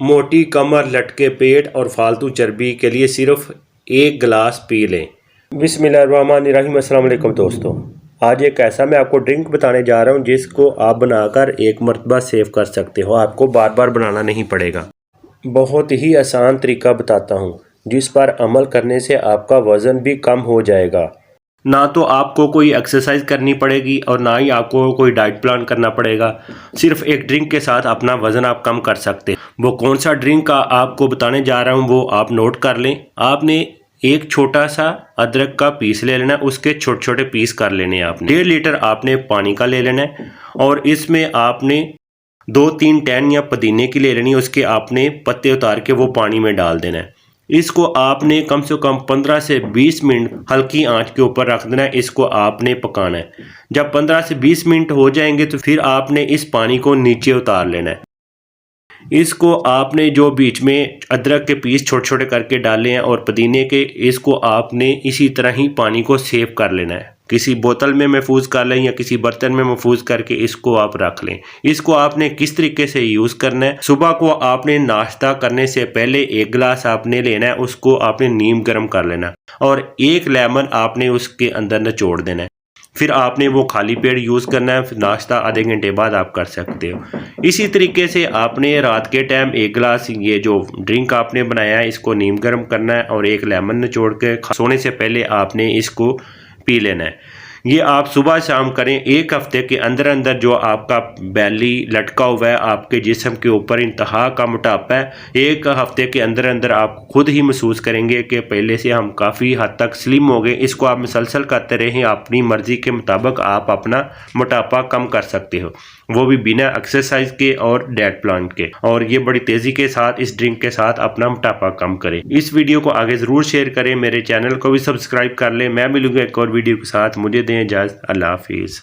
मोटी कमर, लटके पेट और फालतू चर्बी के लिए सिर्फ 1 गिलास पी लें। बिस्मिल्लाहिर्रहमानिर्रहीम। अस्सलाम वालेकुम दोस्तों, आज एक ऐसा मैं आपको ड्रिंक बताने जा रहा हूँ जिसको आप बनाकर एक मरतबा सेव कर सकते हो। आपको बार बार बनाना नहीं पड़ेगा। बहुत ही आसान तरीका बताता हूँ जिस पर अमल करने से आपका वज़न भी कम हो जाएगा। ना तो आपको कोई एक्सरसाइज करनी पड़ेगी और ना ही आपको कोई डाइट प्लान करना पड़ेगा। सिर्फ एक ड्रिंक के साथ अपना वज़न आप कम कर सकते हैं। वो कौन सा ड्रिंक का आपको बताने जा रहा हूँ वो आप नोट कर लें। आपने एक छोटा सा अदरक का पीस ले लेना है, उसके छोटे छोटे पीस कर लेने हैं। आपने 1.5 लीटर आपने पानी का ले लेना है और इसमें आपने 2-3 टहनियाँ पुदीने की ले लेनी है। उसके आपने पत्ते उतार के वो पानी में डाल देना है। इसको आपने कम से कम 15 से 20 मिनट हल्की आंच के ऊपर रख देना है। इसको आपने पकाना है। जब 15 से 20 मिनट हो जाएंगे तो फिर आपने इस पानी को नीचे उतार लेना है। इसको आपने जो बीच में अदरक के पीस छोटे छोटे करके डाले हैं और पुदीने के, इसको आपने इसी तरह ही पानी को सेव कर लेना है। किसी बोतल में महफूज कर लें या किसी बर्तन में महफूज करके इसको आप रख लें। इसको आपने किस तरीके से यूज़ करना है, सुबह को आपने नाश्ता करने से पहले 1 गिलास आपने लेना है, उसको आपने नीम गर्म कर लेना और 1 लेमन आपने उसके अंदर निचोड़ देना है। फिर आपने वो खाली पेट यूज़ करना है। फिर नाश्ता आधे घंटे बाद आप कर सकते हो। इसी तरीके से आपने रात के टाइम 1 गिलास ये जो ड्रिंक आपने बनाया है इसको नीम गर्म करना है और 1 लेमन निचोड़ के सोने से पहले आपने इसको पी लेना है। ये आप सुबह शाम करें। 1 हफ्ते के अंदर अंदर जो आपका बैली लटका हुआ है, आपके जिस्म के ऊपर इंतहा का मोटापा है, 1 हफ्ते के अंदर अंदर आप खुद ही महसूस करेंगे कि पहले से हम काफ़ी हद तक स्लिम हो गए। इसको आप मुसलसल करते रहें, अपनी मर्ज़ी के मुताबिक आप अपना मोटापा कम कर सकते हो, वो भी बिना एक्सरसाइज के और डाइट प्लान के। और ये बड़ी तेज़ी के साथ इस ड्रिंक के साथ अपना मोटापा कम करें। इस वीडियो को आगे ज़रूर शेयर करें। मेरे चैनल को भी सब्सक्राइब कर लें। मैं मिलूंगा एक और वीडियो के साथ। मुझे दें इजाज़त। अल्लाह हाफिज़।